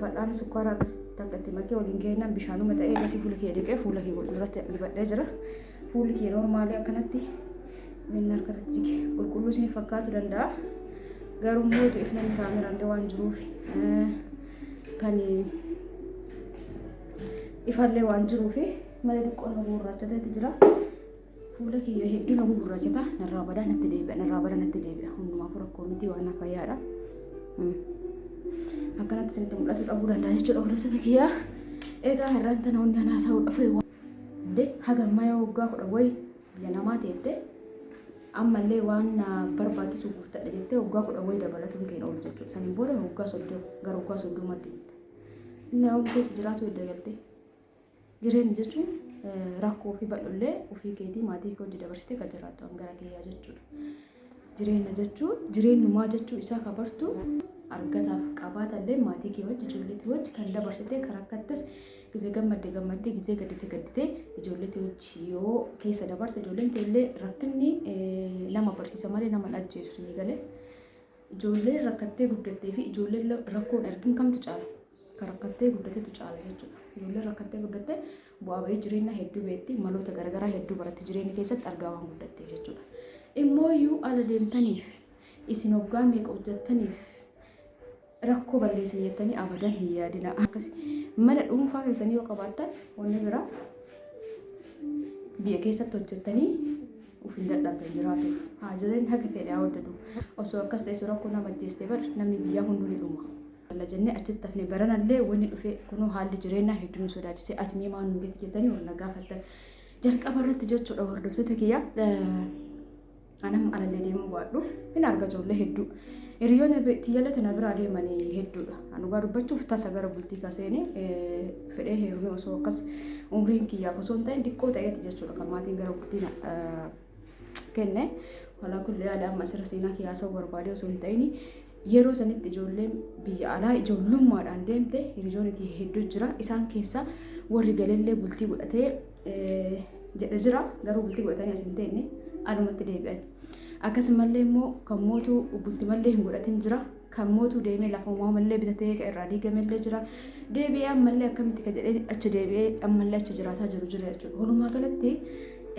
fadhaan sukkaara takkatti makee waliin geenyaan bishaanuma ta'ee gasii fuula kee dhiqee fuula kee duratti dibadhee jira. Fuulli kee normaalii akkanatti minna harkarratti jige qulqulluu isin fakkaatu danda'a. Garuu mootu ifnaan kaameraallee waan jiruuf kan ifallee waan jiruuf malee xiqqoon gurraachateetti jira. Fuula kiyya hedduu nagu gurraachata narraa badaa natti deebi'a hundumaa rakkoo miti waan fayyaadha. Akkanatti isinitti mul'atu dhabuu danda'a jechuudha hordoftoota kiyyaa. Egaa har'aan tana hundi anaasaa dhufee hagammaa yoo waggaa 10 wayi biyya namaa teette ammallee waan barbaachisu guuttadha jettee waggaa 10 wayi dabalatuun keenya oolu jechuudha. Saniin booda waggaa 30 gara waggaa 30 deemte. Inni hawwi keessa jiraatu edda galtee jireenya jechuun rakkoo fi bal'ollee ofii keetii maatii kee hojii dabarsitee kan jiraattu hangara kiyyaa jechuudha. Jireenya jechuun jireenyumaa jechuu isaa kabartu argataaf qabaatallee maatii kee wajji ijoolleetii wajji kan dabarsitee kan rakkattas gisee gammaddee gisee gadditee ijoolleetii wajji yoo keessa dabarte ijoolleen teellee rakkinni nama barsiisa malee nama ajjeesu ni galee ijoollee rakkattee guddattee fi ijoollee rakkoon argin kamtu caala kan rakkattee guddateetu caala jechuudha. Ijoollee rakkattee guddattee bu'aa bahii jireenya hedduu beekti maloota garaagaraa hedduu baratti jireenya keessatti argaa waan guddattee jechuudha. Immoo iyyuu ala deemtaniif isin hoggaa meeqa hojjettaniif rakkoo balleessan jettanii abadan hin yaadina. Akkasii mana dhuunfaa keessanii yoo qabaattan wanni biraa biyya keessatti hojjettanii of hin dadhabne jiraatuuf haa jireenya haqa fedhaa hojjetu. Osoo akkas ta'e rakkoo nama ajjeestee bar namni biyyaa hunduu ni dhuma. Alla jennee achitti hafne baranallee wanni dhufe kunoo haalli jireenyaa hedduun sodaachisee ati mee maan nuti jettanii ol nagaafattan. Jalqaba irratti jechuudha hordoftoota kiyya. Anam alallee deemuu baadhu hin arga ijoollee hedduu. Hiriyoonni tiyyaallee tana biraa deemanii hedduudha. Anugaa dubbachuuf tasa gara bultii kaaseenii fedhee heerumee osoo akkas umriin kiyyaaf osoo hin ta'in xiqqoo ta'eeti jechuudha kan maatiin gara bultiin kenne. Walaa kullee yaada amma asirra seenaa kiyyaasa barbaade osoo hin ta'in yeroo sanitti ijoolleen biyya alaa ijoollummaadhaan deemte hiriyoonni hedduu jira. Isaan keessa warri galellee bultii godhatee jedhe jira. Garuu bultii godhatanii as hin teenne adumatti deebi'an. Akkasumallee immoo kan mootuu bultii mallee hin godhatin jira. Kan mootuu deemee lafa uumamallee bitatee kan irraa diigamellee jira. Deebi'ee ammallee akkamitti kan jedhee achi deebi'ee ammallee achi jiraataa jiru jira jechuudha. Walumaa galatti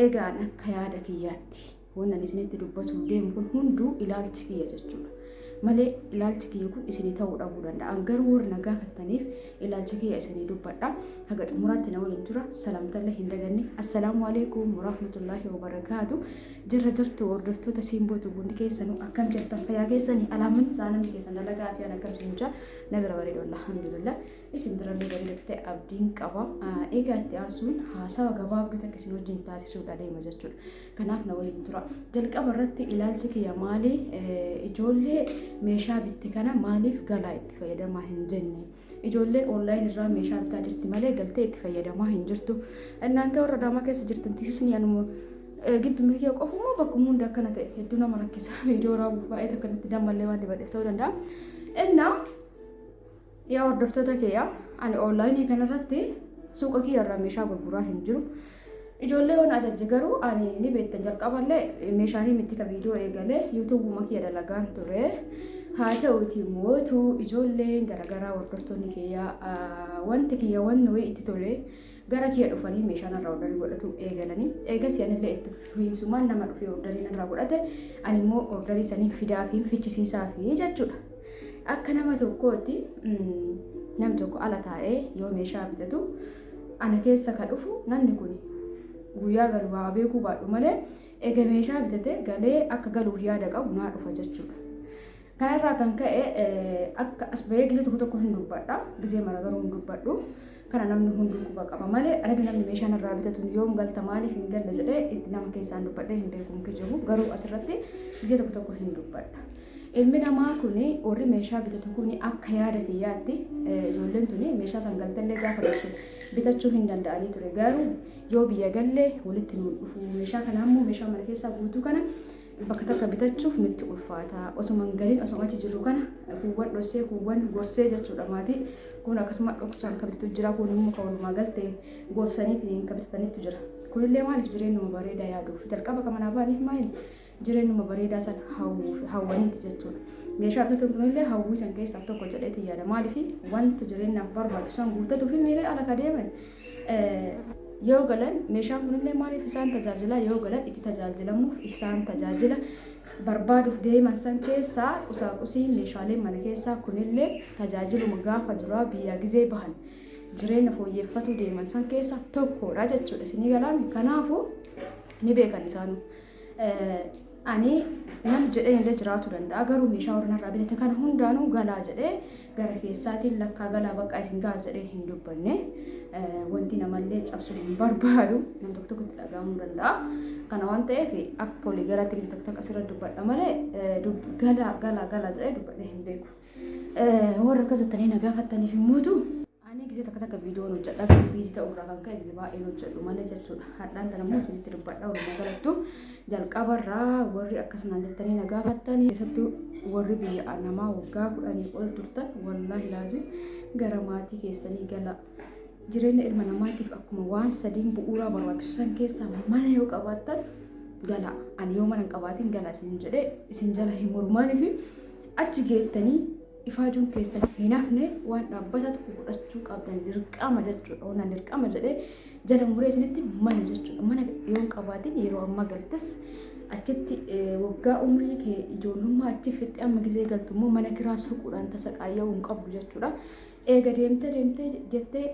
egaan akka yaada kiyyaatti waan isinitti dubbatu deemu kun hunduu ilaalchi kiyya jechuudha. Malee ilaalchi kiyya kun isinii ta'uu dhabuu danda'a. Garuu warri na gaafattaniif ilaalchi kiyya isinii dubbadha. Haga xumuraatti na waliin tura. Salaamtallee hin daganne. Assalaamu alaikum warahmatullahi wabarakaatu. Jirra jirtu hordoftoota siimbootu gundi keessanuu akkam jirtan fayyaa keessanii alaaman saanamni keessan dalagaa fi akkam siinjaa na bira bareedu alhamdulillah. Isin birallee bareedu ta'e abdiin qaba. Egaa itti aansuun haasawa gabaabduu takka isin wajjin taasisuudha deema jechuudha. Kanaaf na waliin tura. Jalqaba irratti ilaalchi kiyya maali ijoollee meeshaa bitti kana maaliif galaa itti fayyadamaa hin jenne. Ijoolleen online irraa meeshaa bitaa jirti malee galtee itti fayyadamaa hin jirtu. እናንተ warra daamaa keessa jirtan tisisni yaanuma gibbi mikee qofumoo bakkuma hunda akkana ta'e hedduu nama rakkisa. Viidiyoo raabuuf baay'ee akkanatti dammallee waan dibadheef ta'uu danda'a. Innaa yaa hordoftoota kiyya ani online kanarratti suuqa kiyya irraa meeshaa gurguraa hin jiru. Ijoollee waan ajajje garuu ani ni beektan jalqaballee meeshaanii miti ka viidiyoo eegalee YouTube makiyya dalagaan ture. Haa ta'uuti mootu ijoolleen garaagaraa hordoftoonni kiyya wanti kiyya wanni wayii itti tole gara kiyya dhufanii meeshaan irraa ordarii godhatu eegalanii eegas yanillee itti fiinsumaan nama dhufee ordarii irraa godhate ani immoo ordarii sanii fidaa fi fichisiisaa fi jechuudha. Akka nama tokkootti namni tokko ala taa'ee yoo meeshaa bitatu ana keessa ka dhufu namni kun guyyaa galu waa beekuu baadhu malee eega meeshaa bitate galee akka galuuf yaada qabu naa dhufa jechuudha. Kanarraa kan ka'e akka as bahee gisee tokko hin dubbadha. Gisee mara garuu hin dubbadhu. Kana namni hunduu quba qaba malee ana namni meeshaan irraa bitatu yoom galta maaliif hin galle jedhee itti nama keessaan dubbadhee hin beekuun kijibu garuu asirratti gisee tokko hin dubbadha. Ilmi namaa kuni warri meeshaa bitatu kuni akka yaada kiyyaatti ijoolleen tuni meeshaa san galtallee gaafa bitachuu hin danda'anii ture garuu yoo biyya gallee walitti nu dhufu meeshaa kana ammoo meeshaa mana keessaa guutuu kana bakka takka bitachuuf nutti ulfaata osuma galiin osuma achi jiru kana kuuwwan dhossee kuuwwan gorsee jechuudha maatii kun akkasuma dhoksaan kan bitatu jira kun immoo kan walumaa galtee gorsaniitiin kan bitataniitu jira kunillee maaliif jireenya bareedaa yaaduuf jalqaba kan manaa baaniif maali jireenyuma bareedaa san hawwaniiti jechuudha. Meeshaa bitatu kunillee hawwii san keessaa tokko jedheeti yaada. Maaliif wanta jireenyaaf barbaachisu san guuttatu fi miiree ala kadeeman yoo galan meeshaan kunillee maaliif isaan tajaajila yoo galan itti tajaajilamuuf isaan tajaajila barbaaduuf deeman san keessaa qusaaqusii meeshaalee mana keessaa kunillee tajaajiluma gaafa duraa biyyaa gizee bahan jireenya fooyyeffatu deeman san keessaa tokkodha jechuudha. Isinii galaami kanaafuu ni beekan isaanu. Ani nam jedhee illee jiraatu danda'a garuu meeshaa warreen bitate kana hundaanuu galaa jedhee gara keessaatiin lakkaa galaa bakka isin gahaa jedhee hin dubbanne wanti namallee cabsuu hin barbaadu nam tokko tokkotti dhagahamuu danda'a. Kana waan ta'eef akka walii galaatti takka takka asirra dubbadha malee galaa jedhee dubbadhee hin beeku. Warra akkas jettanii na gaafattaniif himmootu ani gisee takka takka viidiyoon hojjedha kan biizii ta'uu irraa kan ka'e gisee baay'een hojjedhu malee jechuudha. Hadhaan kana immoo isinitti dubbadha walumaa galattu jalqabarraa warri akkasumaan jettanii na gaafattanii keessattuu warri biyya namaa waggaa 10 ol turtan wallaahi laazim gara maatii keessanii gala. Jireenya ilma namaatiif akkuma waan sadiin bu'uuraa barbaachisan keessaa mana yoo qabaattan gala. Ani yoo mana hin qabaatin gala isin jedhee isin jala hin mormaanii fi achi geettanii ifaajuun keessan hin hafne waan dhaabbatatu godhachuu qabdan dirqama jechuudha. Waan dirqama jedhee jala muree isinitti mana jechuudha. Mana yoo hin qabaatin yeroo ammaa galtes achitti waggaa umrii kee ijoollummaa achi fixxee amma gizee galtu immoo mana kiraa suquudhaan tasa qaayya'uu hin qabdu jechuudha. Eega deemtee jettee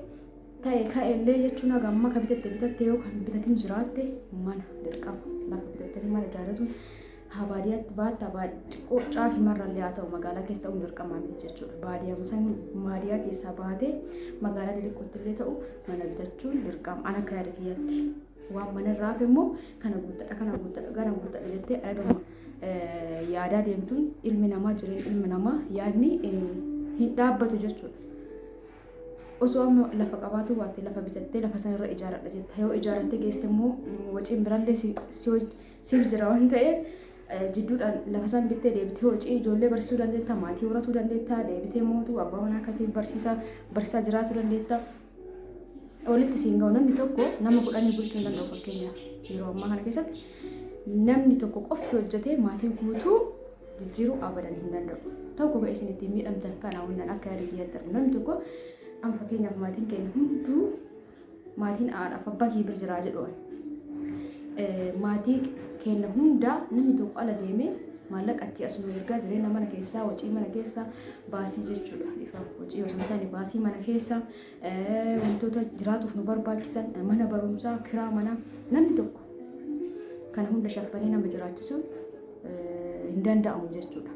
ta'e ka'ellee jechuun hagamma ka bitatte yoo kan bitatin jiraatte mana dirqama lafa bitattanii mana ijaarratuun baadiyyaatti xiqqoo caafi marrallee haa ta'u magaalaa keessa ta'uun dirqamaa miti jechuudha. Baadiyyaa keessaa baatee magaalaa xixiqqootti illee ta'u mana bitachuun dirqama ana akka yaada kiyyaatti. Waan mana irraa hafe immoo kana guuttadha jettee adama yaadaa deemtuun ilmi namaa jireenya ilmi namaa yaadni hin dhaabbatu jechuudha. Osoo amma lafa qabaatu baate lafa bitattee lafa sanarra ijaaradha jetta yoo ijaarattee geesse immoo waciin birallee siif jira waan ta'eef jidduudhaan lafa san bittee deebitee hojii ijoollee barsiisuu dandeetta maatii horatuu dandeetta deebitee mootuu abbaa manaa akkaatiin barsiisaa jiraachuu dandeetta. Walitti siin ga'u namni tokko nama 10 bulchuu hin danda'u fakkeenyaaf yeroo ammaa kana keessatti namni tokko qofti hojjetee maatii guutuu jijjiiruu abadan hin danda'u. Tokko ka'ee isin ittiin miidhamtan kana hundaan akka yaada kiyyaatti argu namni tokko amma fakkeenyaaf maatiin keenya hunduu maatiin haadhaaf abbaa kee bira jiraa jedhuun maatii keenya hundaa namni tokko ala deemee maallaqa achi asuma ergaa jireenya mana keessaa wacii mana keessaa baasii jechuudha. Ifa wacii osoo hin taane baasii mana keessaa wantoota jiraatuuf nu barbaachisan mana barumsaa kiraa manaa namni tokko kana hunda shaffanii nama jiraachisuun hin danda'amu jechuudha.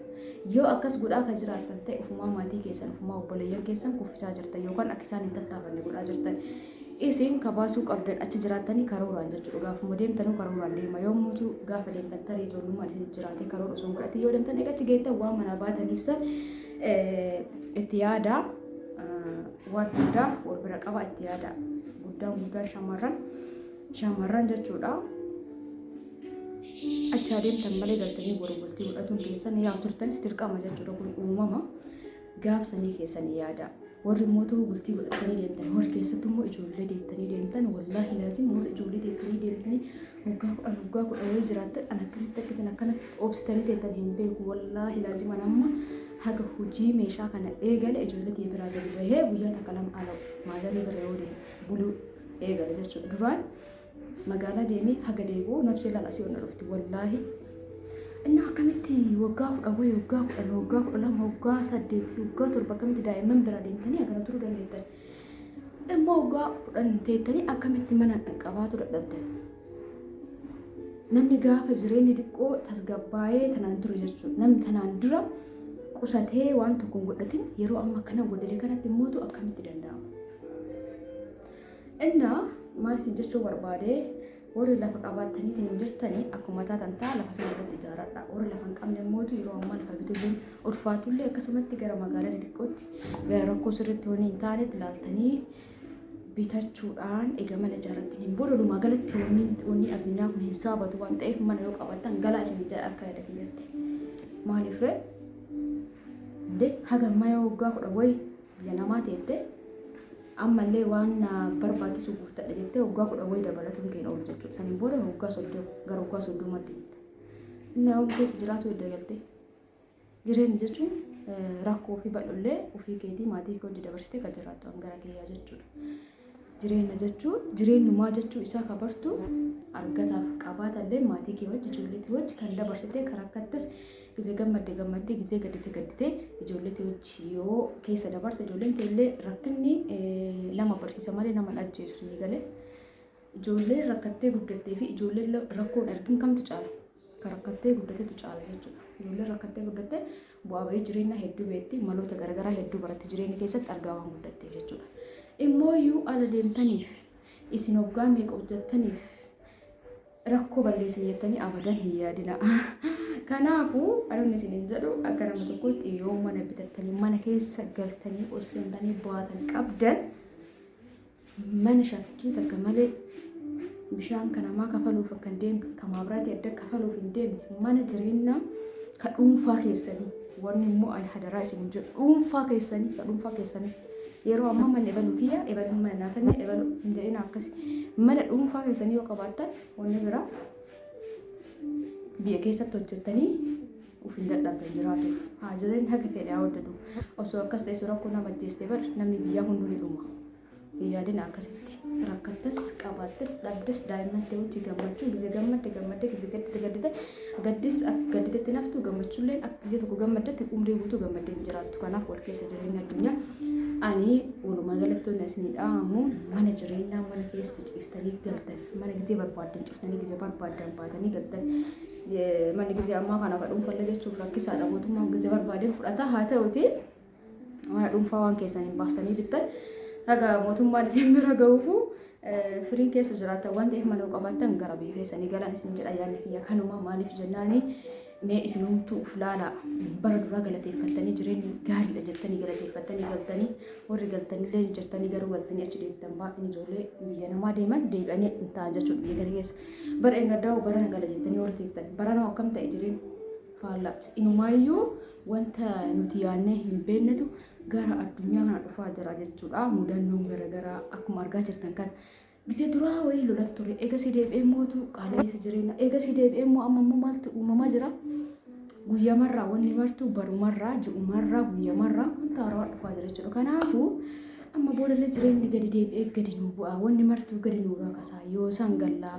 Yoo akkas godhaa kan jiraattan ta'e ufumaa maatii keessan ufumaa obboleeyyan keessan kuffisaa jirtan yookaan akka isaan hin tattaafanne godhaa jirtan isin kabaasuu qabdan achi jiraattanii karooraan jechuudha. Gaafuma deemtanuu karooraan deema yommuutu gaafa deemtan tarii ijoollummaan isin jiraatee karoora osoo hin godhatin yoo deemtan egaa achi geettan waan manaa baataniif san itti yaadaa waan hundaa wal bira qaba itti yaadaa guddaan shamarran jechuudha. Achaa deemtan malee galtanii borobultii godhatuun keessan yaa turtanis dirqama jechuudha. Kun uumama gaafsanii keessanii yaada. Warri mootuu bultii godhatanii deemtan warri keessattuu immoo ijoollee deettanii deemtan wallaahi laazim warri ijoollee deettanii deemtanii waggaa 10 wayii jiraattan akkamitti akkasan akkanatti obsitanii deettan hin beeku wallaahi laazim amma haga hojii meeshaa kana eegale ijoollee biraa gadi bahee guyyaa takka lama ala maagarii bira yoo deemu buluu eegale jechuudha. Duraan magaalaa deemee haga deebi'uu nabsee lalasii onna dhufti wallaahi. Inni akkamitti waggaa 10 wayii waggaa 10 waggaa 12 waggaa 8 waggaa 7 akkamitti daa'imman bira deemtanii akkana turuu dandeettan. Immoo waggaa 10 teettanii akkamitti mana qabaatu dadhabdan. Namni gaafa jireenyi xiqqoo tasgabbaa'ee tanaan ture jechuudha. Namni tanaan dura qusatee waan tokko hin godhatin yeroo amma kana godhate kanatti immootu akkamitti danda'ama. Innaa maal isin jechuu barbaade warri lafa qabaatanii hin jirtanii akkuma taatan ta'a lafa sana irratti ijaaradha. Warri lafa hin qabne immootu yeroo ammaa lafa bituun ulfaatullee akkasumatti gara magaalaa xixiqqootti gara rakkoo sirriitti wanni hin taanetti ilaaltanii bitachuudhaan egaa mana ijaarrattanii hin boodolumaa galatti wanni addunyaa kun hin saabatu waan ta'eef mana yoo qabaattan galaa isin ijaaraa akka yaada kiyyatti. Maaliif ree? Haga ammaa yoo waggaa 10 wayii biyya namaa teettee ammallee waan barbaachisu guuttadha jettee waggaa 10 wayii dabalatuun keenya oolu jechuudha. Saniin booda waggaa 30 gara waggaa 30 deemte. Nama keessa jiraatu edda galtee. Jireenya jechuun rakkoo fi bal'ollee ofii keetii maatii kee hojii dabarsitee kan jiraattu hangara kiyyaa jechuudha. Jireenya jechuun jireenyumaa jechuu isaa kabartu argataaf qabaatallee maatii kee wajji ijoollee kee wajji kan dabarsitee kan rakkattas gisee gammaddee gisee gadditee ijoollee kee wajji yoo keessa dabarte ijoolleen kee illee rakkinni nama barsiisa malee nama ajjeesu ni galee. Ijoollee rakkattee guddattee fi ijoollee rakkoon argin kamtu caala? Kan rakkattee guddateetu caala jechuudha. Ijoollee rakkattee guddattee bu'aa bahii jireenya hedduu beekti maloota garaagaraa hedduu baratti jireenya keessatti argaa waan guddattee jechuudha. Immooyyuu ala deemtaniif isin hoggaa meeqa hojjettaniif rakkoo balleessan jettanii abadan hin yaadina. Kanaafuu adoonni isiniin jedhu akka nama tokkotti yoo mana bitattanii mana keessa galtanii ol seentanii baatan qabdan mana shakkii takka malee bishaan kan namaa kafaluuf akka hin deemne kan maabiraatii adda kafaluuf hin deemne mana jireenyaa kan dhuunfaa keessanii wanni immoo ani hadaraa isin jedhu dhuunfaa keessanii yeroo ammaa manni ebaluu kiyya ebaluu mana naafanne ebaluu hin jedhina akkasi mana dhuunfaa keessanii yoo qabaattan wanni biraa biyya keessatti hojjettanii uf hin dadhabne jiraatuuf haa jireen haga fedhe haa hojjetu osoo akkas ta'e suuraa kun nama ajjeeste bar namni biyyaa hunduu ni dhuma. Yaadin akkasitti rakkattas qabaattas dhabdas daa'imman ta'e wajji gammachuu gisee gammadde gisee gaddite gaddis akka gadditetti naftu gammachuulleen akka gisee tokko gammaddetti umrii guutuu gammaddee hin jiraattu. Kanaaf wal keessa jireenya addunyaa ani walumaa galatti isin dhaamu mana jireenyaa mana keessa ciiftanii galtan mana gisee barbaadan ciiftanii gisee barbaadan baatanii galtan manni gisee ammaa kana akka dhuunfallee jechuuf rakkisaadha mootummaan gisee barbaadeen fudhata haa ta'uti mana dhuunfaa waan keessan hin baasanii bittan. Naga mootummaan isin bira ga'uufu firiin keessa jiraatan waan ta'eef mana qabaattan gara biyya keessanii galan isin jedha yaadni kiyya kanuma maaliif jennaani mee isinumtuu uf laalaa bara duraa galateeffattanii jireenya gaariidha jettanii galateeffattanii galtanii warri galtanillee hin jirtanii garuu galtanii achi deebitan baay'een ijoollee biyya namaa deeman deebi'anii hin ta'an jechuudha biyya kana keessa bara engaddaa bara gala jettanii warri teettan bara nama akkam ta'e jireenya faallaa inumaayyuu wanta nuti yaadnee hin beeknetu gara addunyaa kana dhufaa jira jechuudha. Mudannoon garaagaraa akkuma argaa jirtan kan gisee duraa wayii lolatti ture eega si deebi'ee mootu qaala'insa jireenya eega si deebi'ee moo amma immoo maaltu uumamaa jira guyyamarraa wanni martu barumarraa ji'umarraa guyyamarraa wanta haarawaa dhufaa jira jechuudha. Kanaafuu amma boodallee jireenyi gadi deebi'ee gadi nuu bu'aa wanni martuu gadi nuu rakasaa yoo isaan gallaa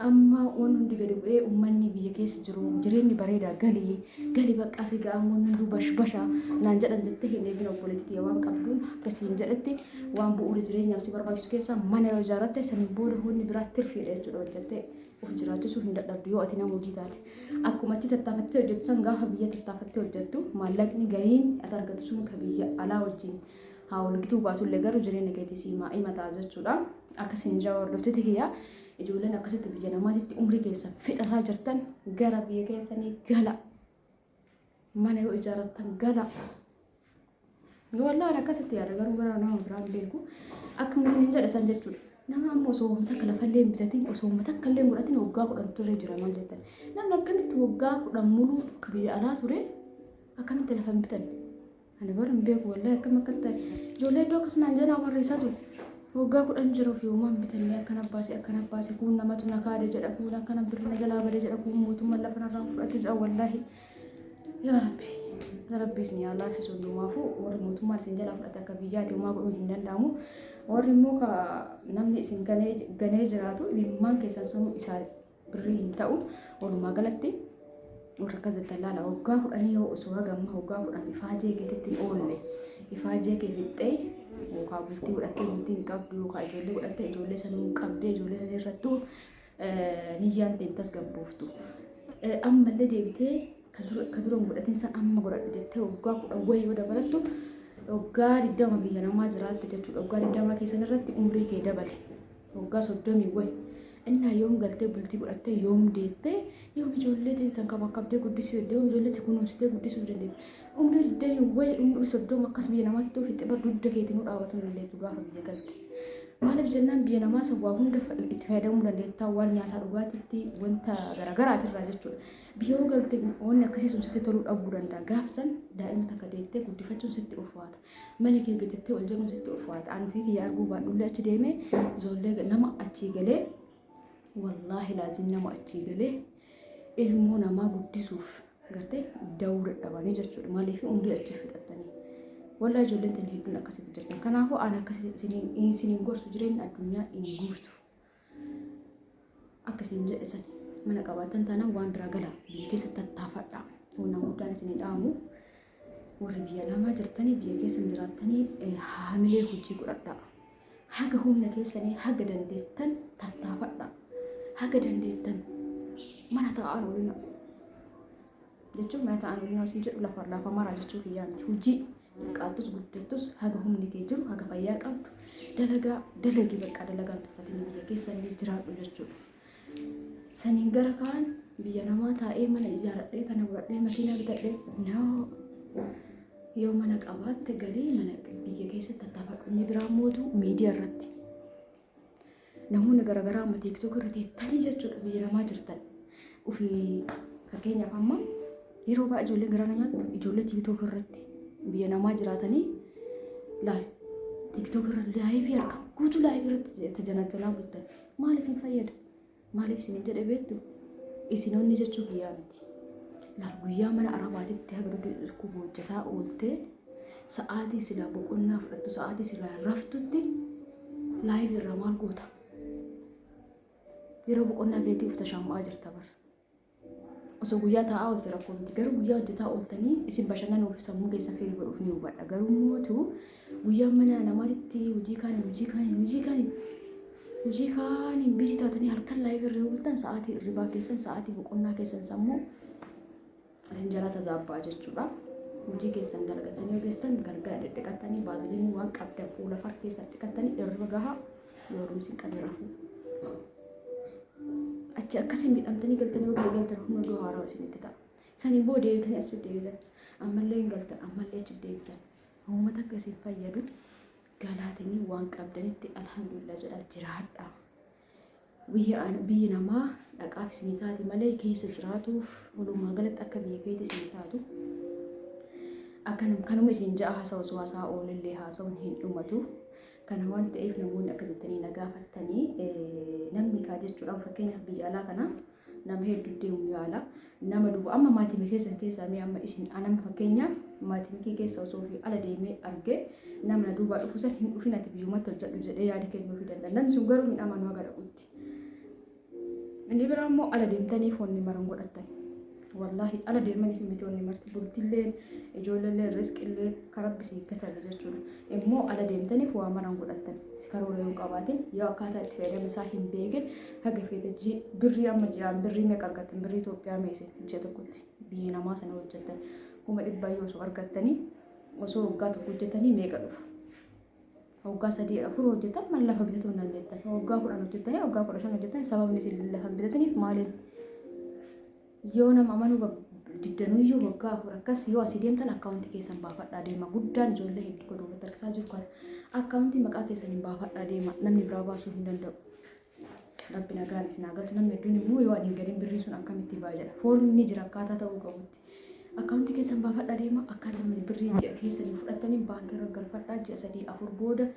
amma wanni hundi gadi bu'ee uummanni biyya keessa jiru jireenyi bareedaa galii baqqaa si ga'a wanni hunduu bashbasha naan jedhan jettee hin eegin obboleettii waan qabduun akkasiin jedhatti waan bu'uura jireenyaaf si barbaachisu keessaa mana yoo ijaarratte saniin booda wanni biraa tirfiidha jechuudha hojjettee of jiraachisuu hin dadhabdu yoo ati nama hojii taate akkuma achi tattaafattee hojjettu san gaafa biyya tattaafattee hojjettu maallaqni galiin ati argattu sun ka biyya alaa wajjin haa walgituu baatullee garuu jireenya keetii siimaa himataa jechuudha. Akkasiin jaa hordoftoota kiyyaa ijoolleen akkasitti biyya namaatitti umrii keessan fixataa jirtan gara biyya keessanii gala. Mana yoo ijaarrattan gala. Yoo wallaan akkasitti yaada garuu gara nama biraan beeku akkuma isiniin jedha san jechuudha. Nama ammoo osoo uummata akka lafallee hin bitatiin osoo uummata akka illee godhatiin waggaa 10 turre jira maal jettan. Namni akkamitti waggaa 10 muluu biyya alaa ture akkamitti lafa hin bitan. Ani baru beeku wallahi akkam akka ta'e ijoollee iddoo akkasnaan jana warreessatu waggaa 10 jiru fi uumaan bitanii akkana baase kun namatu na kaade jedha kun akkana birri na jalaa bade jedha kun mootummaan lafa narraa fudhate jedha wallahi yaa rabbi isin yaa laafisu hundumaafu warri mootummaan isin jalaa fudhate akka biyyaati uumaa godhuu hin danda'amu warri immoo ka namni isin ganee jiraatu dhimmaan keessan sun isaan birrii hin ta'u walumaa galatti warra akkasitti laala waggaa 10 yoo osoo hagamma waggaa 10 ifaajee keetitti oolle ifaajee kee fixxee yookaan bultii godhattee bultii hin qabdu yookaan ijoollee godhattee ijoollee sanuu hin qabdee ijoollee sana irrattuu niyyaan ta'e tasgabbooftu. Ammallee deebitee ka duraan godhatiin san amma godhadha jettee waggaa 10 wayii yoo dabalattu waggaa 20 biyya namaa jiraatte jechuudha. Waggaa 20 keessan irratti umrii kee dabale waggaa 30 wayii. Inna yoom galtee bultii godhattee yoom deettee yoom ijoollee tan qabdee guddisuu dandeessu yoom ijoollee kunuunsitee guddisuu dandeessu. Umrii 20 wayii umrii 30 akkas biyya namaatti ofitti dudda keetiin nu dhaabatu dandeessu gaafa biyya galte. Maaliif jennaan biyya namaa sawwaa hunda itti fayyadamuu dandeettaa waan nyaataa dhugaatiitti wanta garaagaraatirraa jechuudha. Biyya yoo galte wanni akkasii sun sitti toluu dhabuu danda'a. Gaafsan daa'ima takka deettee guddifachuun sitti ulfaata. Mana kee gatettee ol jennuun sitti ulfaata. Ani fi kiyya arguu baadhullee achi deemee ijoollee nama achii galee والله لازم نمو أتشيغلي ilmoo namaa guddisuuf gartee da'uu dadhabanii jechuudha. Maaliif umrii achi fixattanii. Walaa ijoolleen tan hedduun akkasitti jirtan. Kanaafuu aan akkasitti isiniin gorsu jireenya addunyaa hin guutu. Akkasiin jedhe san mana qabaatan taanaan waan biraa gala biyya keessatti tattaafadha. Humna guddaan isinii dhaamu. Warri biyya namaa jirtanii biyya keessa jiraattanii haamilee hojii godhadhaa. Haga humna keessanii haga dandeettan tattaafadhaa. Haga dandeettan mana ta'an olina jechuun mana ta'an olina isin jedhu lafa maraa jechuuf yaanti hojii xiqqaattus guddattus haga humni kee jiru haga fayyaa qabdu dalagii bakka dalagaan tuffatanii biyya keessanii jiraadhu jechuudha. Saniin gara kaan biyya namaa taa'ee mana ijaaradhee kana godhadhee makiinaa bitadhee yoo mana qabaatte galii mana biyya keessatti tattaafadhu. Inni biraa mootu miidiyaa irratti namoonni garaagaraa amma TikTok irratti tanii jechuudha biyya namaa jirtan. Ofii fakkeenyaaf amma yeroo baay'ee ijoolleen garaana nyaattu ijoollee TikTok irratti biyya namaa jiraatanii laal TikTok irratti laayivii harka guutuu laayivii irratti tajaajilaa bultan. Maal isin fayyada? Maaliif isin jedhe beektu? Isinoonni jechuuf yaa miti. Laal guyyaa mana arabaatitti haga duddu hojjetaa ooltee sa'aatii silaa boqonnaa fudhattu sa'aatii silaa raftutti laayivii irraa maal goota? Yeroo boqonnaa keetii ufta shammaa jirta bar. Osoo guyyaa taa'aa oolte rakkoo miti. Garuu guyyaa hojjetaa ooltanii isin bashannanuuf sammuu keessan firii godhuuf ni hubadha. Garuu mootu guyyaa mana namaatitti hojii kaaniin biisii taatanii halkan laayivii irra ooltan sa'aatii hirribaa keessan sa'aatii boqonnaa keessan sammuu isin jalaa tazaabbaa jechuudha. Hojii keessan dalagattanii ogeessan galgala dhedheqattanii baatanii waan qabdan fuula far keessatti dhiqattanii irra gahaa yoo rumsiin qabee rafuu. Achi akkasiin midhamtanii galtanii hojii galtan humna dura haaraa isinitti ta'a. Saniin booda deebitanii achi deebitan. Ammallee hin galtan ammallee achi deebitan. Uummata akkasiin fayyadu galaatanii waan qabdanitti alhamdulillah jedhaa jiraadha. Biyyi namaa dhaqaaf isinii taati malee keessa jiraatuuf walumaa galatti akka biyya keetti isinii taatu. Kanuma isin ja'a haasawus waasaa oolillee haasawuun hin dhumatu. Kana waan ta'eef namoonni akkasitti na gaafatanii namni kaa jechuudhaan fakkeenyaaf biyya alaa kana nama hedduu deemu yaala. Nama duuba amma maatii keessan keessaa mee amma isin anama fakkeenyaaf maatii keessa osoo fi ala deemee argee namna duuba dhufu san hin dhufin ati biyyumatti hojjedhu jedhee yaada kennuufii danda'a. Namni sun garuu hin amanu haga dhaquutti. Inni biraa immoo ala deemtanii foonni maran godhattan. Wallahi ala deemanii fi mitoonni marti bultilleen ijoolleen riskilleen karabbisii eeggatan jechuudha. Immoo ala deemtaniif waa maran godhattan. Karoora yoo qabaatin yoo akkaataa itti fayyadama isaa hin beekin haga feetajii birrii amma ji'aan birrii meeqa argattan birrii Itoophiyaa meesin ji'a tokkotti biyya namaa sana hojjettan 100,000 yoo osoo argattanii osoo waggaa tokko hojjettanii meeqa dhufa? Waggaa 3-4 hojjettan mal lafa bitatu hin dandeettan. Waggaa 10 hojjettanii waggaa 15 hojjettan sababni isin lafa bitataniif maaliin? Yoo nama amanuu diddanuyyuu waggaa 4 akkas yoo asii deemtan akkaawuntii keessan baafadhaa deema. Guddaan ijoollee hedduu godhuuf tarkisaa jiru kan akkaawuntii maqaa keessaniin baafadhaa deema. Namni biraa baasuu hin danda'u. Rabbi nagaan isin haa galchu. Namni hedduun immoo yoo adiin gadiin birrii sun akkamitti baa jedha. Foorni ni jira akkaataa ta'uu qabutti. Akkaawuntii keessan baafadhaa deema. Akkaataa birrii ji'a keessanii fudhattanii baankii irra galfadhaa ji'a 3-4 booda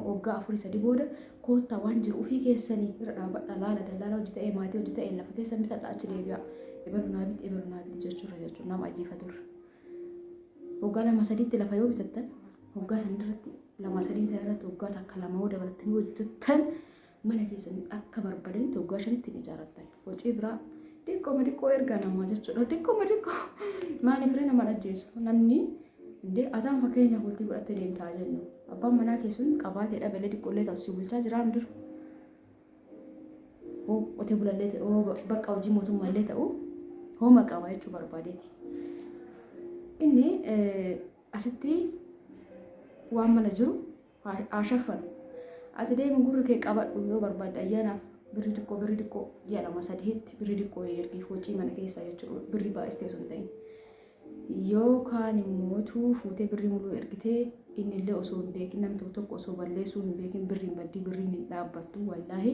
waggaa 4-3 booda koottaa waan jiru ofii keessanii irra dhaabadhaa laala dallaalaa hojii ta'ee maatii hojii ta'ee lafa keessan bitadhaa achi deebi'a. Ebalunaabit jechuudha nama ajjeefaturra. Waggaa 2-3 lafa yoo bitattan waggaa san irratti 2-3 irratti waggaa takka 2 yoo dabalattanii hojjettan mana keessanii akka barbadanitti waggaa 5tti ijaarattan. Hojii biraa diqqoo ergaa namaa jechuudha. Diqqoo maaliif irra nama ajjeesu namni indee ataan fakkeenyaaf walitti godhattee deemtaa jennu. Abbaan manaa keessuun qabaatee dhabelee diqqoollee ta'u si bulchaa jiraan jiru. Qotee bulallee ta'uu bakka hojii mootummaallee ta'uu hooma qaba jechuu barbaadeeti. Inni asitti waan mana jiru haashaffanu. Ati deemu gurra kee qabadhu yoo barbaadde ayyaanaaf birrii xiqqoo ji'a 2-3tti birrii xiqqoo ergiif hojii mana keessaa jechuudha. Birrii baay'istee sun ta'in. Yookaan immoo fuutee birrii muluu ergitee inni illee osoo hin beekin namni tokko osoo balleessuu hin beekin birriin baddii birriin hin dhaabbattu wallaahi.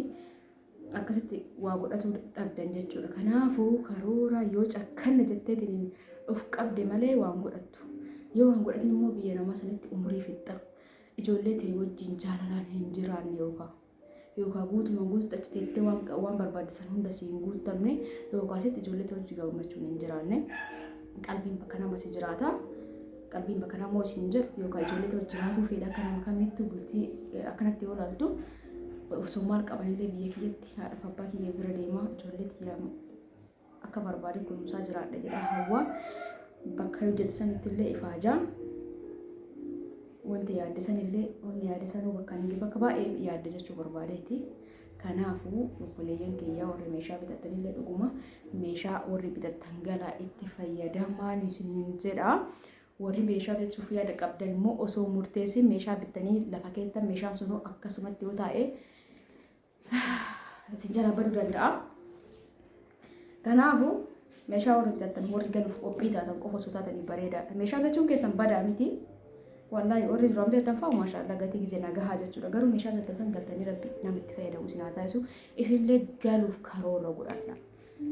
Akkasitti waa godhatu dhabdan jechuudha. Kanaafuu karoora yoo cakkanna jetteetiin of qabde malee waan godhattu. Yoo waan godhatin immoo biyya namaa sanatti umurii fixxa. Ijoollee ta'e wajjin jaalalaan hin jiraanne yookaan yookaan guutumaan guututti achi teettee waan barbaachisan hunda siin guutamne yookaas ijoollee hojii gammachuun hin jiraanne qalbiin bakka nama si jiraata. Qalbiin bakka namoo siin jiru yookaan ijoollee jiraatu fedha akka nama kamittuu bultii akkanatti yoo ilaaltu osoo maal qabanillee biyya kiyyatti haadha fi abbaa kiyya bira deemaa ijoollee akka barbaade kunuunsaa jiraadha jedha hawwa bakka hojjetu sanitti illee ifaajaa wanti yaaddesanuu bakka inni bakka baay'ee yaadde jechuu barbaadeeti. Kanaafuu obboleeyyan kiyyaa warri meeshaa bitattanillee dhuguma meeshaa warri bitattan galaa itti fayyadamaa isiniin jedha. Warri meeshaa bitachuuf yaada qabdan immoo osoo murteessin meeshaa bittanii lafa keessan meeshaan sunuu akkasumatti yoo taa'e isin jalaa baduu danda'a. Kanaafuu meeshaa warri bitattan warri galuuf qophii taatan qofa osoo taatanii bareedaadha. Meeshaa gachuun keessan badaa miti. Wallaahi warri duraan bitatan fa'aa maashaallah gatii gisee nagahaa jechuudha. Garuu meeshaa bitattan galtanii rabbi namitti fayyadamu isin haa taasisu. Isinillee galuuf karoora godhadha.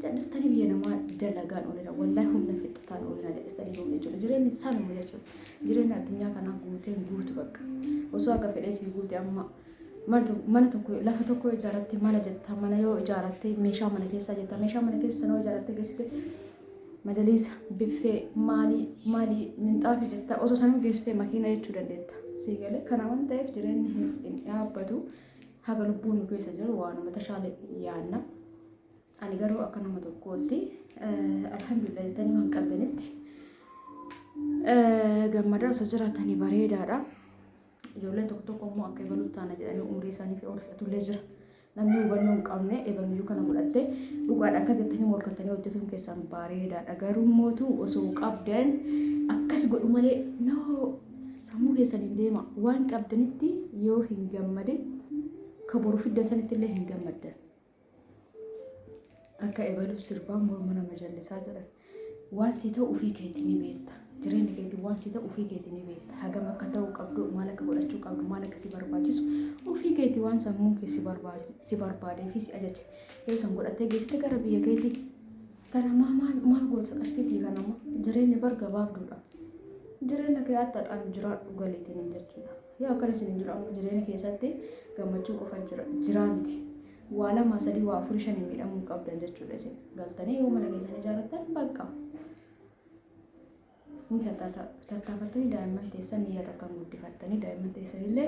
Jal'istanii biyya namaa dalagaan oolidha. Wallaahi humna fixataan oolidha jal'istanii oolidha jechuudha. Jireenyi isaan oolu jechuudha. Jireenyi addunyaa kanaa guuteen guutu bakka. Osoo akka fedhee si guute amma mana tokko lafa tokko ijaaratte mana jetta mana yoo ijaaratte meeshaa mana keessa jetta meeshaa mana keessa sanoo ijaaratte geessite majalisa biffee maali minxaafi jetta osoo sanuu geessite makiina jechuu dandeetta. Siigalee kana waan ta'eef jireenyi hin dhaabbatu haga lubbuun nu keessa jiru waanuma tashaale yaanna. Ani garuu akka nama tokkootti alhamdulillah jettanii waan qabbanitti gammadaa osoo jiraatanii bareedaadha. Ijoolleen tokko tokko immoo akka eegaluuf taana jedhanii umurii isaanii fi oolfatullee jira. Namni hubannoo hin qabne eegaluyyuu kana godhatte dhugaadha akkas jettanii morkattanii hojjetuun keessan bareedaadha. Garuu mootu osoo qabdan akkas godhu malee sammuu keessan hin deema waan qabdanitti yoo hin gammade ka boru fiddan sanitti illee hin gammaddan. Akka eegaluuf sirbaan morma nama jallisaa jedhan waan si ta'u ofii keetii ni beekta. Jireenya keetii waan si ta'u ofii keetii ni beekta. Hagam akka ta'uu qabdu maal akka godhachuu qabdu maal akka si barbaachisu ofii keetii waan sammuun kee si barbaadee fi si ajaje yoo san godhattee geessite gara biyya keetii kana maal goota qarsiitii kanama jireenya bar gabaabduudha. Jireenya kee haxaxaan jiraadhu galiitiin jechuudha. Yoo akkana isin jiraadhu jireenya keessatti gammachuu qofa jiraa miti. Waa lama sadii waa afurii shanii miidhamuu qabdan jechuudha isin galtanii yoo mana keessan ijaarrattan bakka. Ni tattaafatanii daa'imman teessan niyya takkaan guddifattanii daa'imman teessanillee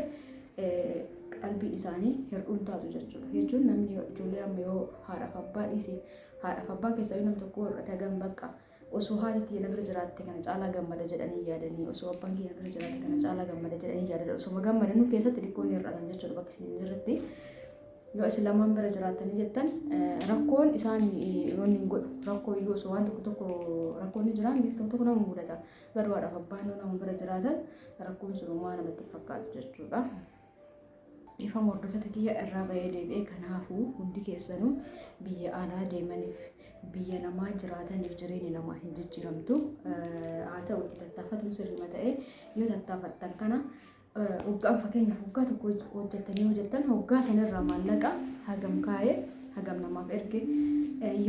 qalbiin isaanii hir'uun taatu jechuudha. Jechuun namni ijoollee amma yoo haadhaaf abbaa keessaa yoo nam tokko hir'ate hagam bakka osoo haati kiyya bira jiraatte kana caalaa gammada jedhanii yaadanii osoo abbaan kiyya bira jiraatte kana caalaa gammada jedhanii yaadanii osoo gammadanuu keessatti dhiqqoon hir'atan jechuudha bakka isin jirratti. Yoo isin lamaan bira jiraatanii jettan rakkoon isaan wanni hin godhu rakkoo iyyuu osoo waan tokko rakkoon ni jiraan tokko tokko nama mudata garuu haadhaaf abbaan nama bira jiraatan rakkoon sun waan namatti fakkaatu jechuudha. Ifa hordoftoota kiyya irraa bahee deebi'ee kanaafuu hundi keessanuu biyya alaa deemaniif biyya namaa jiraataniif jireenyi namaa hin jijjiiramtu haa ta'u itti tattaafatu sirriima ta'e yoo tattaafattan kana hoggaan fakkeenyaaf hoggaa tokko hojjettanii hojjettan hoggaa sanarraa maallaqa hagam kaa'ee hagam namaaf erge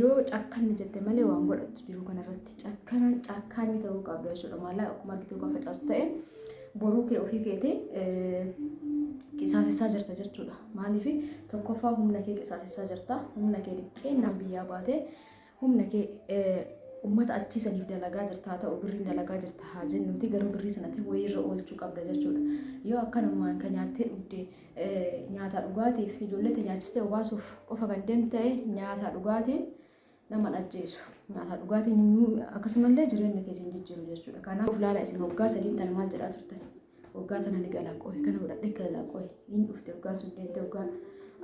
yoo cakkanni jette malee waan godhattu jiru kanarratti cakkaanii ta'uu qabda jechuudha. Maallaqa akkuma argitu kan facaasu ta'e boruu kee ofii keetii qisaasessaa jirta jechuudha. Maaliif tokkoffaa humna kee qisaasessaa jirta humna kee dhiqqeennaan biyyaa baatee humna kee ummata achiisaniif dalagaa jirta haa ta'u birriin dalagaa jirta haa jennuti garuu birrii sanatti wayiirra oolchuu qabda jechuudha. Yoo akkanumaan kan nyaattee dhugdee nyaata dhugaatiif ijoollee nyaachistee obaasuuf qofa kan deemte nyaata dhugaatiin nama ajjeesu. Nyaata dhugaatiin akkasumallee jireenya keessan jijjiiru jechuudha. Kanaaf ilaala isin hoggaa sadiin tan maal jedhaa turtan? Hoggaa tana ni galaa qo'e kana godhadhe galaa qo'e hin dhufte hoggaan sun deemte hoggaan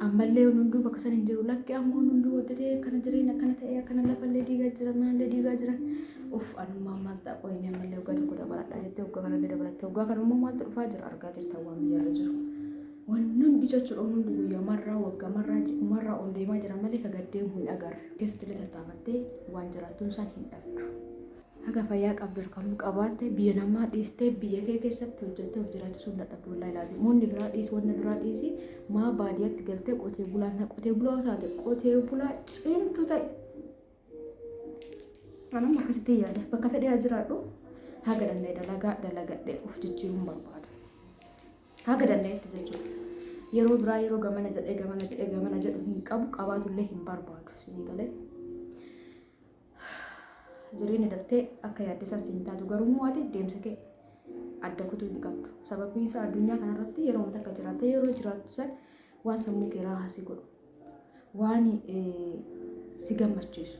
ammallee hunduu bakka san hin jiru lakkee ammoo hunduu waddadee akkana jireenya akkana ta'e akkana lafallee diigaa jiran manallee diigaa jiran anummaa maal ta'a qo'e ammallee hoggaa tokko dabaladha jettee hoggaa kanallee dabalatte hoggaa kana immoo maaltu dhufaa jira argaa jirta waan biyyarra jiru. Wanni hundi jechuudha hundi guyyaa marraa waggaa marraa ol deemaa jira malee ka gaddeemu hin agarre keessatti illee tattaafattee waan jiraattuun isaan hin dhabdu. Haga fayyaa qabdu harkamuu qabaatte biyya namaa dhiistee biyya kee keessatti hojjettee of jiraachisuu hin dadhabdu wallahi laati. Wanni biraa dhiisi maa baadiyyaatti galtee qotee bulaa taate qotee bulaa cimtu ta'e. Anam akkasitti yaada bakka fedhee jiraadhu haga danda'e dalagadhee of jijjiiruun barbaada. Haga danda'etti jechuudha. yeroo biraa yeroo gamana jedhu hin qabu qabaatullee hin barbaadu isinii galee jireenya daftee akka yaaddesan siin taatu garuu mo'ate deemsa kee adda kutuu hin qabdu sababiin isaa addunyaa kanarratti yeroo mata akka jiraatte yeroo jiraattu san waan sammuu kee raahasi godhu waan si gammachiisu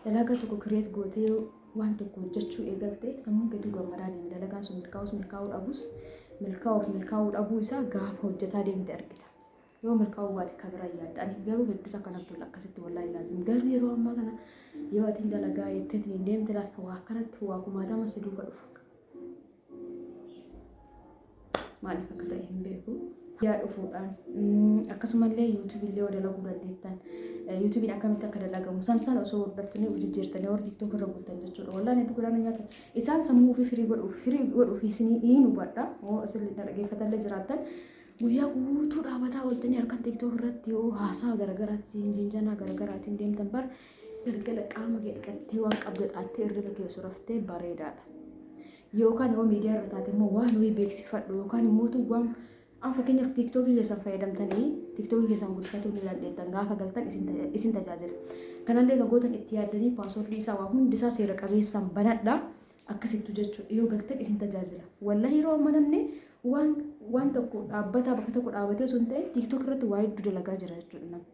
dalagaa tokko kireet gootee waan tokko hojjechuu eegalte sammuun keetu gammadaa deema dalagaan sun milkaa'uu dhabuu isaa gaafa hojjetaa deemte argita yoo milkaa'uu baate kan biraa yaadda ani garuu hedduutu akka naftu akkasitti wallaahi laazim garuu yeroo ammaa kana yoo atiin dalagaa jetteetiin hin deemte laata waa akkanatti waa kumaatama si duuba dhufa maaliif akka ta'e hin beeku yaa dhufuudhaan akkasumallee yuutuubillee yoo dalaguu dandeettan yuutuubiin akkamitti akka dalagamu san osoo hordoftanii of jijjiirtanii warra tiktook irra bultan jechuudha wallaan hedduu guddaana nyaatan isaan sammuu ofii firii godhuuf isinii hin hubadha oo isin dhaggeeffatallee jiraattan guyyaa guutuu dhaabataa ooltanii harka tiktook irratti yoo haasaa garaagaraatiin jinjanaa garaagaraatiin deemtan bar galgala qaama gadqattee waan qabdaxaattee irriba keessu raftee bareedaadha yookaan yoo miidiyaa irra taate immoo waan ho'i beeksifadhu yookaan immoo waan an fakkeenyaaf tiktookii keessan fayyadamtanii tiktookii keessan guddifatuu ni dandeettan gaafa galtan isin tajaajila kanallee gagootan itti yaaddanii paaswordii isaa waa hundisaa seera qabeessaan banadha akkasittu jechuudha yoo galtan isin tajaajila wallahi yeroo amma namni waan tokko dhaabbataa bakka tokko dhaabatee sun ta'e tiktook irratti waa hedduu dalagaa jira jechuudha namni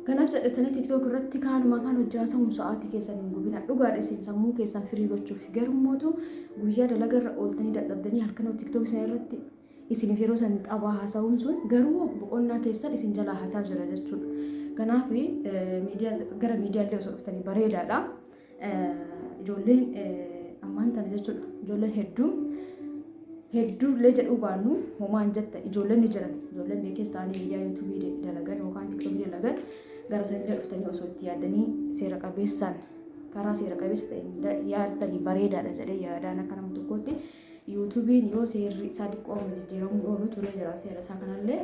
kanaaf jedhesanii tiktook irratti kaanuma kan hojjaasamu sa'aatii keessan hin gubina dhugaadha isin sammuu keessan firii gochuuf garummootu guyyaa dalaga irra ooltanii dadhabdanii halkan tiktook isaa irratti isiniif yeroo san xabaa haasa'uun sun garuu boqonnaa keessan isin jalaa hataa jira jechuudha kanaaf gara miidiyaallee osoo dhuftanii bareedaadha ijoolleen ammaan tana jechuudha ijoolleen hedduullee jedhuu baannu homaan jettan ijoolleen ni jiran ijoolleen beekees ta'anii biyyaa yuutuubii dalagan yookaan tiktookii dalagan gara sanillee dhuftanii osoo itti yaaddanii seera qabeessaan karaa seera qabeessa ta'een yaaddanii bareedaadha jedhee yaadaan akka nama tokkotti yuutuubiin yoo seerri isaa xiqqoo jijjiiramuu oolu turee jira seera isaa kanallee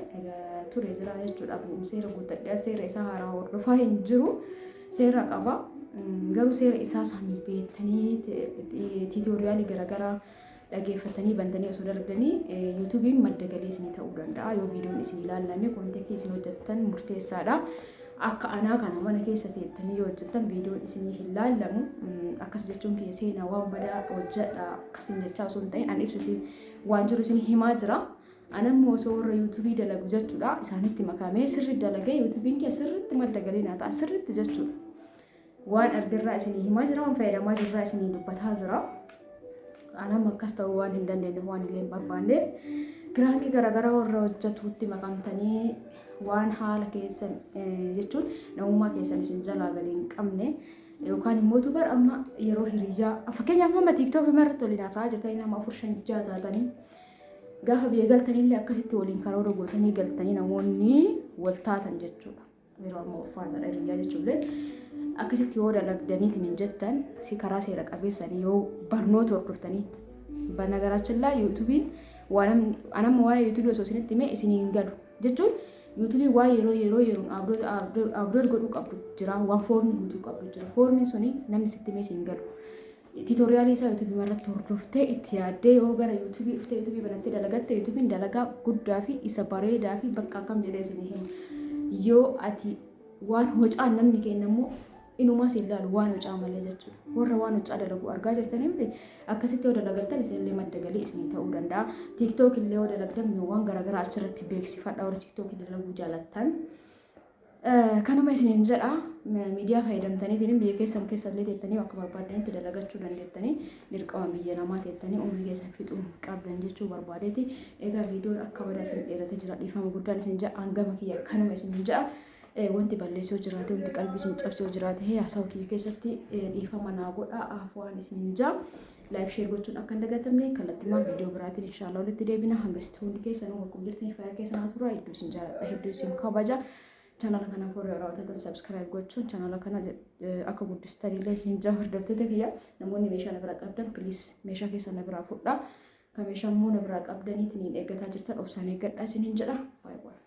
turee jira jechuudha seera guuttadhaa seera isaa haaraa hordofaa hin jiru seera qaba garuu seera isaa san beektanii tiitoriyaalii garaagaraa dhaggeeffatanii bantanii osoo dalagdanii yuutuubiin madda galii isinii ta'uu danda'a yoo viidiyoon isin ilaalame koontentii isin hojjettan murteessaadha akka anaa kana mana keessa seettanii yoo hojjettan viidiyoon isinii hin laallamu akkas jechuun kiyya seenaa waan badaa hojjedha akkasin jechaa osoo hin ta'in an ibsisi waan jiru isin himaa jira anammoo osoo warra yuutuubii dalagu jechuudha isaanitti makamee sirri dalagee yuutuubiin kiyya sirritti madda galii naa ta'a sirritti jechuudha waan argirraa isinii himaa jira waan fayyadamaa jirraa isinii dubbataa jira anam akkas ta'uu waan hin dandeenye waan illee hin barbaanneef piraankii garaagaraa warra hojjetuutti makamtanii waan haala keessan jechuun namummaa keessan isin jalaa galii hin qabne yookaan immoo tubar amma yeroo hiriyaa fakkeenyaaf amma tiktook irratti waliin haasa'aa jirtanii nama 4-5 taatanii gaafa biyya galtanillee akkasitti waliin karoora gootanii galtanii namoonni wal taatan jechuudha yeroo amma uffaataadha hiriyaa jechuullee akkasitti yoo dalagdaniitiin hin jettan si karaa seera qabeessanii yoo barnoota hordoftanii banagaraachillaa yuutuubiin anamma waa'ee yuutuubii osoo isinitti himee isinii hin galu jechuun yuutuubii waa yeroon abdoon godhuu qabdu jira waan foormii guutuu qabdu jira foormiin suni namni sitti himee isin hin galu tiitoriyaalii isaa yuutuubii irratti hordoftee itti yaaddee yoo gara yuutuubii dhuftee yuutuubii banattee dalagatte yuutuubiin dalagaa guddaa fi isa bareedaa fi bakka akkam jedhee isinii himu yoo ati waan hocaan namni kennammoo inumaa si ilaalu waan hocaa malee jechuudha warra waan hocaa dalagu argaa jirtanii miti akkasitti yoo dalagattan isinillee madda galii isinii ta'uu danda'a tiktook illee yoo dalagdan waan garaagaraa achirratti beeksifadha warra tiktookii dalaguu jaalattan kanuma isiniin jedha miidiyaa fayyadamtaniitiin biyya keessallee teettanii akka barbaadanitti dalagachuu dandeettanii dirqama biyya namaa teettanii umrii keessan fixuu qabdan jechuu barbaadeeti egaa viidiyoon akka badaa isin dheeratee jira dhiifama guddaan isin jedha hangama kiyya kanuma isiniin jedha wanti balleessoo jiraate wanti qalbii isin cabsoo jiraate haasawaa kiyya keessatti dhiifama naa godha afwaan isiniin jedha laayik sheer gochuun akka hin dagatamne kallattimaan viidiyoo biraatiin inshaallah walitti deebina hangasitti hundi keessanuu akkuma jirtanii fayyaa keessanaa tura hedduu isin jaalladha hedduu isin kabaja channel kana warra raawwatan subscribe gochuun channel kana akka guddistanillee isin jaa hordoftoota kiyya namoonni meeshaa na biraa qabdan please meeshaa keessan na biraa fudhaa kan meeshaa immoo na biraa qabdaniitiin eeggataa jirtan obsaan eeggadhaa isiniin jedha bye bye